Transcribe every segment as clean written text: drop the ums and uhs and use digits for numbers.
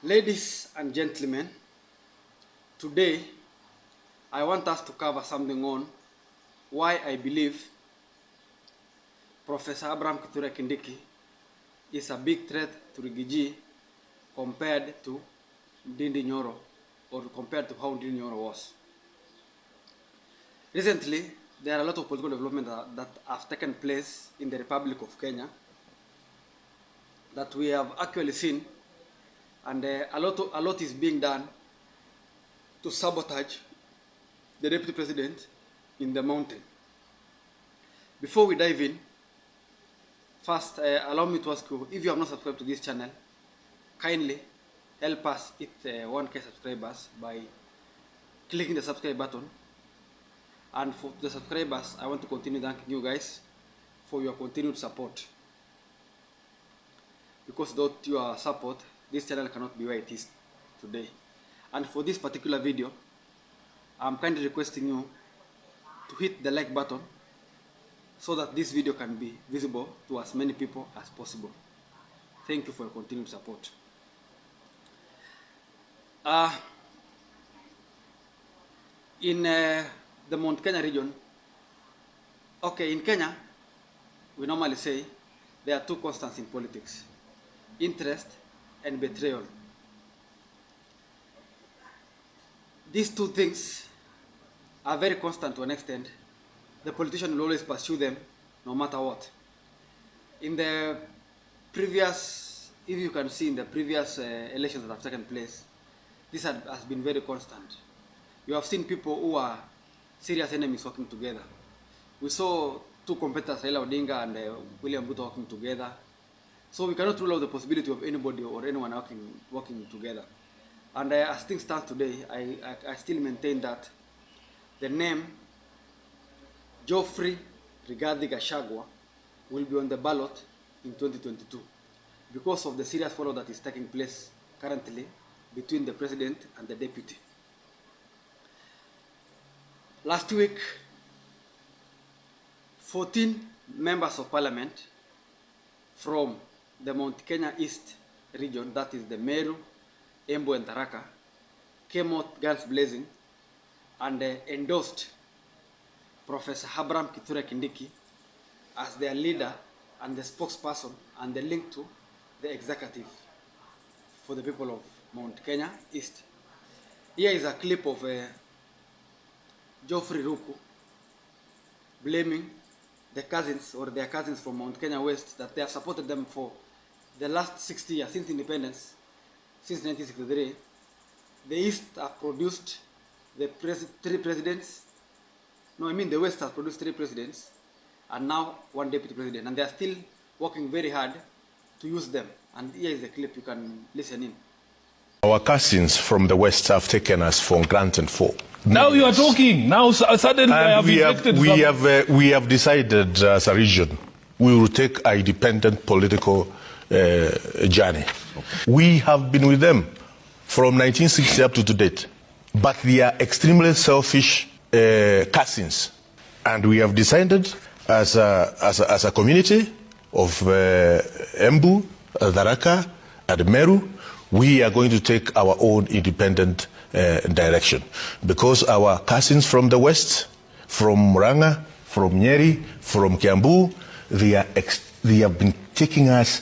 Ladies and gentlemen, today I want us to cover something on why I believe Professor Hirram Kindiki is a big threat to Rigiji compared to Ndindi Nyoro, or compared to how Ndindi Nyoro was. Recently, there are a lot of political developments that have taken place in the Republic of Kenya that we have actually seen, and a lot is being done to sabotage the Deputy President in the mountain. Before we dive in, first allow me to ask you, if you have not subscribed to this channel, kindly help us hit 1K subscribers by clicking the subscribe button. And for the subscribers, I want to continue thanking you guys for your continued support, because without your support, this channel cannot be where it is today. And for this particular video, I'm kindly requesting you to hit the like button so that this video can be visible to as many people as possible. Thank you for your continued support. In the Mount Kenya region, okay, in Kenya, we normally say there are two constants in politics: interest and betrayal. These two things are very constant to an extent. The politician will always pursue them no matter what. In the previous, if you can see in the previous elections that have taken place, this has been very constant. You have seen people who are serious enemies working together. We saw two competitors, Raila Odinga and William Ruto, working together. So we cannot rule out the possibility of anybody or anyone working together. And as things stand today, I still maintain that the name Geoffrey regarding Gachagua will be on the ballot in 2022 because of the serious follow that is taking place currently between the president and the deputy. Last week, 14 members of parliament from the Mount Kenya East region, that is the Meru, Embu and Tharaka, came out guns blazing and endorsed Professor Hirram Kindiki as their leader and the spokesperson and the link to the executive for the people of Mount Kenya East. Here is a clip of Geoffrey Ruku blaming the cousins or their cousins from Mount Kenya West that they have supported them for the last 60 years, since independence, since 1963. The East have produced the three presidents. No, I mean the West has produced 3 presidents and now 1 deputy president, and they are still working very hard to use them. And here is the clip, you can listen in. Our cousins from the West have taken us for granted for. Now you are talking. Now suddenly we have decided as a region we will take a independent political journey. Okay. We have been with them from 1960 up to date, but they are extremely selfish cousins, and we have decided as a community of Embu, Tharaka, and Meru, we are going to take our own independent direction, because our cousins from the West, from Murang'a, from Nyeri, from Kiambu, they have been taking us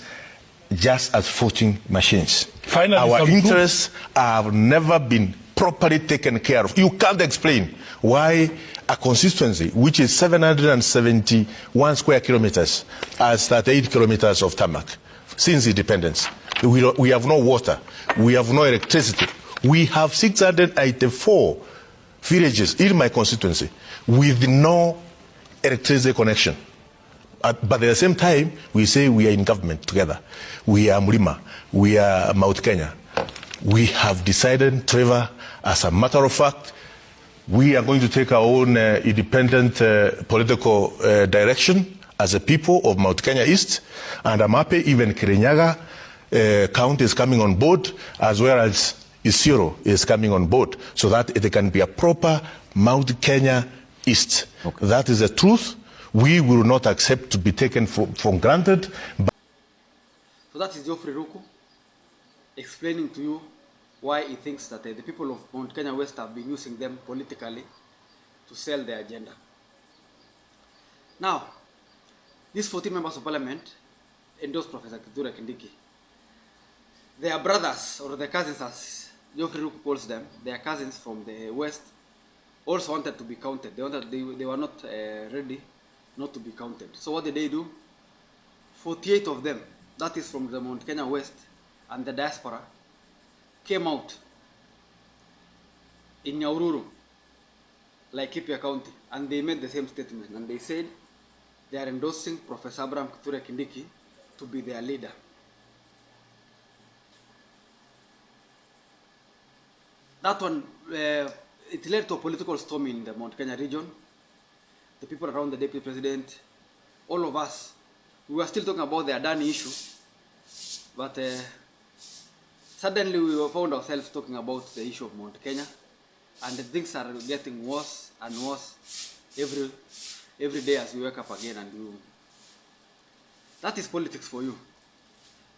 just as voting machines. Finally, our interests have never been properly taken care of. You can't explain why a constituency which is 771 square kilometers has 38 kilometers of tarmac since independence. We have no water, we have no electricity. We have 684 villages in my constituency with no electricity connection. But at the same time, we say we are in government together. We are Mlima, we are Mount Kenya. We have decided, Trevor, as a matter of fact, we are going to take our own independent political direction as a people of Mount Kenya East. And I'm happy even Kirinyaga County is coming on board, as well as Isiolo is coming on board, so that it can be a proper Mount Kenya East. Okay. That is the truth. We will not accept to be taken for granted. So that is Geoffrey Ruku. explaining to you why he thinks that the people of Mount Kenya West have been using them politically to sell their agenda. Now, these 14 members of parliament endorsed Professor Kithure Kindiki. Their brothers, or their cousins as Geoffrey Ruku calls them, their cousins from the West, also wanted to be counted. They were not ready not to be counted. So what did they do? 48 of them, that is from the Mount Kenya West and the diaspora, came out in Nyoro, Laikipia County, and they made the same statement, and they said they are endorsing Professor Abraham Kithure Kindiki to be their leader. That one, it led to a political storm in the Mount Kenya region. The people around the deputy president, all of us, we were still talking about the Adani issue, but suddenly we found ourselves talking about the issue of Mount Kenya, and the things are getting worse and worse every day as we wake up again, and that is politics for you.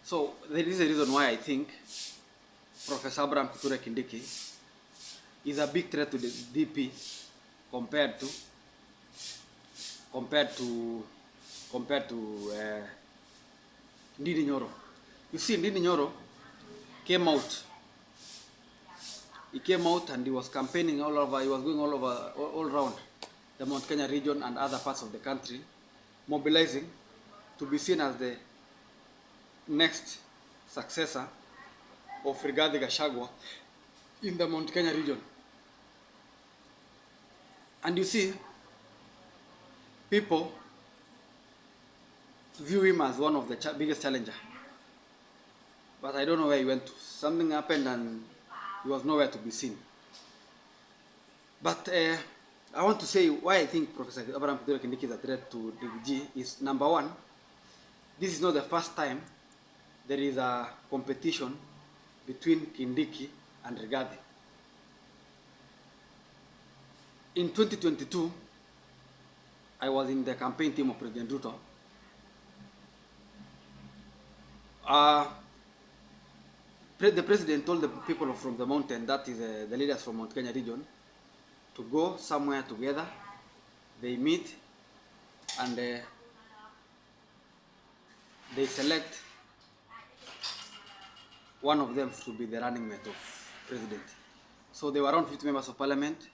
So there is a reason why I think Professor Abraham Kithure Kindiki is a big threat to the DP compared to Ndindi Nyoro. You see, Ndindi Nyoro came out. He came out and he was campaigning all over. He was going all around the Mount Kenya region and other parts of the country, mobilizing to be seen as the next successor of Gachagua in the Mount Kenya region. And you see, people view him as one of the biggest challenger. But I don't know where he went to. Something happened and he was nowhere to be seen. But I want to say why I think Professor Abraham Kithure Kindiki is a threat to DG is, number one, this is not the first time there is a competition between Kindiki and Rigathi. In 2022, I was in the campaign team of President Ruto. The president told the people from the mountain, that is the leaders from Mount Kenya region, to go somewhere together. They meet and they select one of them to be the running mate of president. So there were around 50 members of parliament.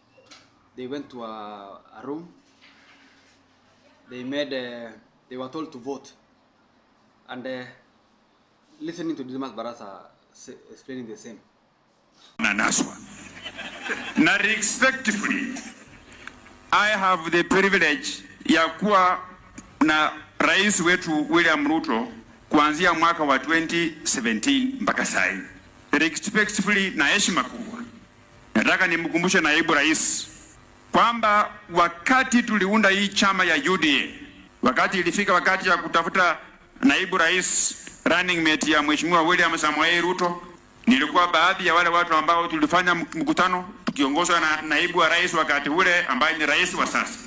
They went to a room. They were told to vote. And listening to Dimas Barasa explaining the same. Nanaswa. Na respectively, I have the privilege ya kuwa na rais wetu William Ruto kuanzia mwaka wa 2017 mpaka sasa. Respectively, na heshima kubwa, nataka nimkumbushe naibu rais kwamba wakati tuliunda hii chama ya UDA, wakati ilifika wakati ya kutafuta naibu rais running mate ya Mheshimiwa William Samoei Ruto, nilikuwa baadhi ya wale watu ambao tulifanya mkutano tukiongozwa na naibu wa rais wakati ule ambaye ni rais wa sasa.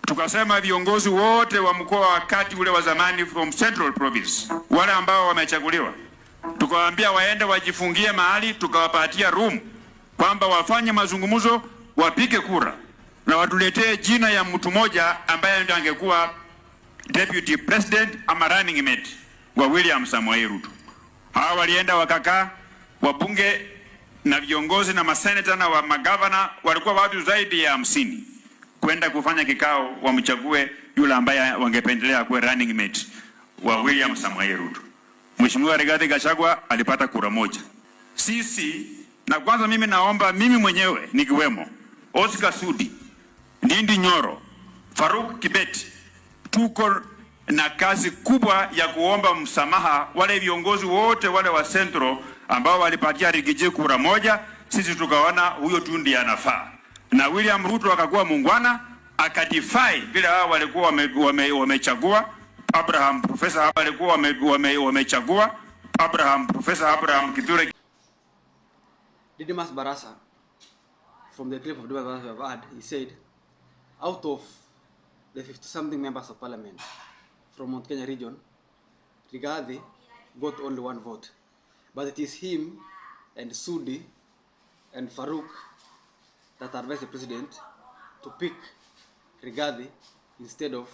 Tukasema viongozi wote wa mkoa wakati ule wa zamani from Central Province, wale ambao wamechaguliwa, tukawaambia waende wajifungie mahali, tukawapatia room kwamba wafanye mazungumzo, wapige kura na watuletee jina ya mtu mmoja ambaye ndiye angekuwa deputy president ama running mate wa William Samoei Ruto. Hawa walienda wakakaa, wabunge na viongozi na maseneta na wa magavana walikuwa watu zaidi ya 50 kwenda kufanya kikao wamchague yule ambaye wangependelea kuwa running mate wa William Samoei Ruto. Mheshimiwa Rigathi Gachagua alipata kura moja. Sisi, na kwanza mimi naomba mimi mwenyewe nikiwemo, Oscar Sudi, Ndindi Nyoro, Faruk Kibet, tuko na kazi kubwa ya kuomba msamaha wale viongozi wote wale wa Central ambao walipatia Rigiji kura moja. Sisi tukaona huyo tu ndiye anafaa, na William Ruto akakuwa muungwana, akatify vile hao walikuwa wamechagua Abraham Professor walikuwa wamechagua Abraham Professor Abraham Kithure. Dimas Barasa, from the clip of Dimas Barasa we have heard, he said, out of the 50-something members of parliament from Mount Kenya region, Rigathi got only 1 vote. But it is him and Sudi and Farouk that advised the president to pick Rigathi instead of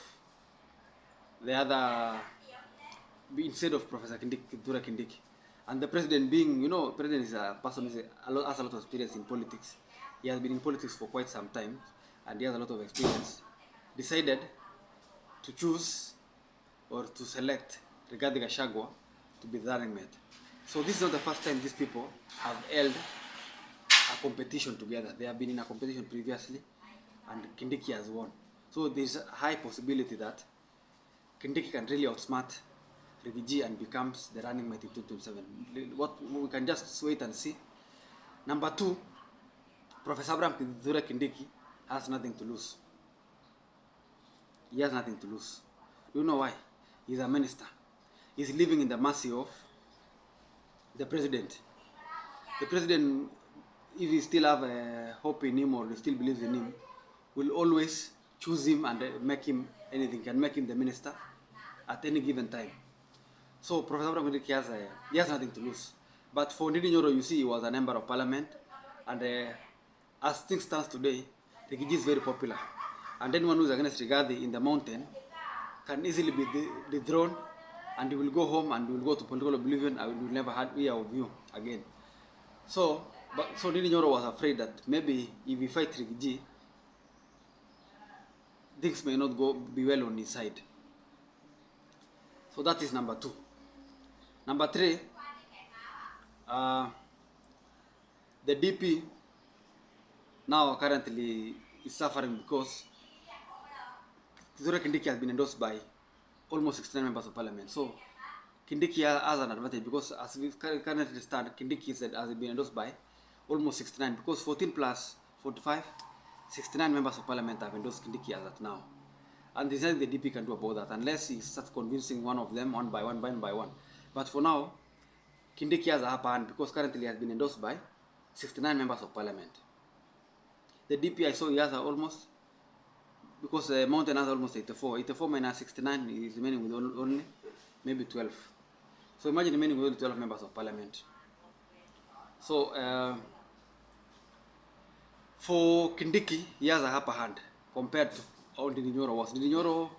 the other, instead of Professor Kindiki. And the president, being, you know, president is a person who has a lot of experience in politics. He has been in politics for quite some time, and he has a lot of experience. Decided to choose or to select Rigathi Gachagua to be the running mate. So this is not the first time these people have held a competition together. They have been in a competition previously, and Kindiki has won. So there is a high possibility that Kindiki can really outsmart Rigiji and becomes the running mate in 2027. What we can just wait and see. Number two, Professor Abraham Kindiki has nothing to lose. He has nothing to lose. Do you know why? He's a minister. He's living in the mercy of the president. The president, if he still have hope in him or he still believes in him, will always choose him and make him anything, can make him the minister at any given time. So Professor Abraham Kindiki he has nothing to lose. But for Ndindi Nyoro, you see, he was a member of parliament, and as things stand today, Rigiji is very popular. And anyone who is against Rigathi in the mountain can easily be dethroned, and he will go home and will go to political oblivion, and will never hear of you again. So Ndindi Nyoro was afraid that maybe if he fight Rigiji, things may not be well on his side. So that is number two. Number three, the DP now currently is suffering because Kindiki has been endorsed by almost 69 members of parliament. So Kindiki has an advantage because as we currently stand, Kindiki has been endorsed by almost 69, because 14 plus 45, 69 members of parliament have endorsed Kindiki as at now. And there's nothing the DP can do about that unless he starts convincing one of them one by one. But for now, Kindiki has a upper hand because currently he has been endorsed by 69 members of parliament. The DP, I saw he has almost, because the mountain has almost 84. 84 minus 69 is remaining with only maybe 12. So imagine remaining with only 12 members of parliament. So for Kindiki, he has a upper hand compared to how Ndindi Nyoro was. Ndindi Nyoro,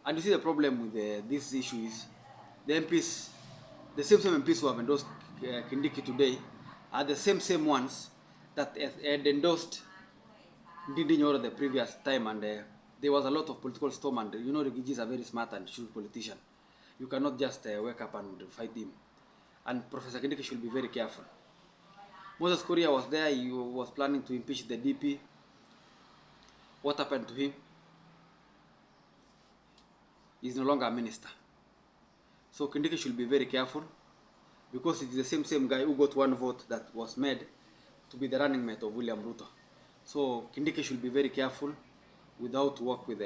and you see the problem with this issue is the MPs, the same MPs who have endorsed Kindiki today are the same ones that had endorsed Ndindi Nyoro the previous time, and there was a lot of political storm, and you know Rigiji is a very smart and shrewd politician. You cannot just wake up and fight him. And Professor Kindiki should be very careful. Moses Kuria was there, he was planning to impeach the DP. What happened to him? He's no longer a minister. So Kindiki should be very careful, because it is the same guy who got one vote that was made to be the running mate of William Ruto. So Kindiki should be very careful without work with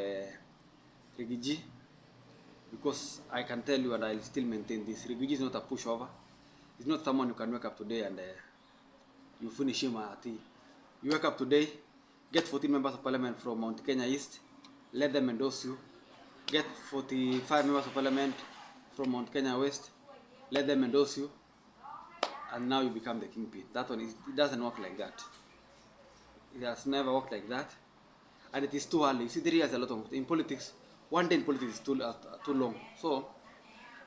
Rigiji, because I can tell you, and I'll still maintain this, Rigiji is not a pushover. He's not someone you can wake up today and you finish him at tea. You wake up today, get 14 members of parliament from Mount Kenya East, let them endorse you. Get 45 members of parliament from Mount Kenya West, let them endorse you, and now you become the kingpin. That one, it doesn't work like that. It has never worked like that, and it is too early. You see, 3 years a lot of in politics. One day in politics is too long. So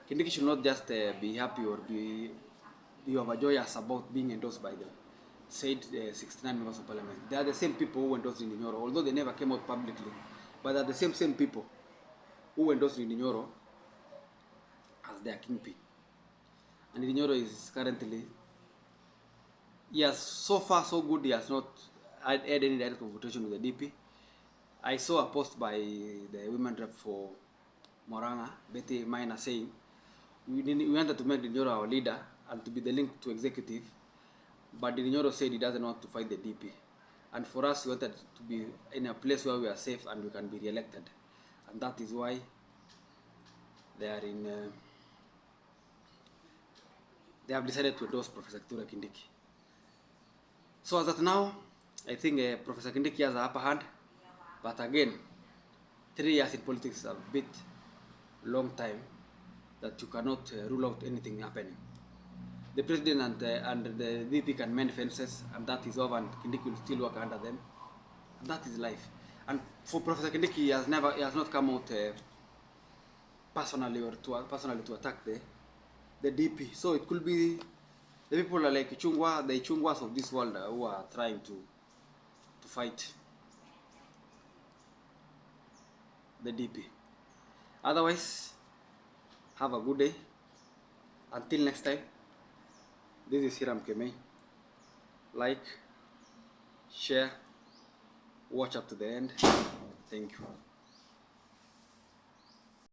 Kindiki should not just be happy or be overjoyous about being endorsed by the said 69 members of parliament. They are the same people who endorsed Ndindi Nyoro, although they never came out publicly, but they are the same people who endorsed Ndindi Nyoro as their kingpin. And Ndindi Nyoro is currently, yes, so far so good. He has not had any direct confrontation with the DP. I saw a post by the women rep for Moranga, Betty Maina, saying we wanted to make Ndindi Nyoro our leader and to be the link to executive, but Ndindi Nyoro said he doesn't want to fight the DP. And for us, we wanted to be in a place where we are safe and we can be re-elected. And that is why they are they have decided to endorse Professor Kindiki. So as of now, I think Professor Kindiki has the upper hand. But again, 3 years in politics is a bit long time that you cannot rule out anything happening. the president and the DP can mend fences, and that is over, and Kindiki will still work under them. And that is life. And for Professor Kindiki, he has not come out personally to attack the DP. So it could be the people are like Chungwa, the Chungwas of this world who are trying to fight the DP. Otherwise, have a good day. Until next time, this is Hirram Kemei. Like, share, watch up to the end. Thank you.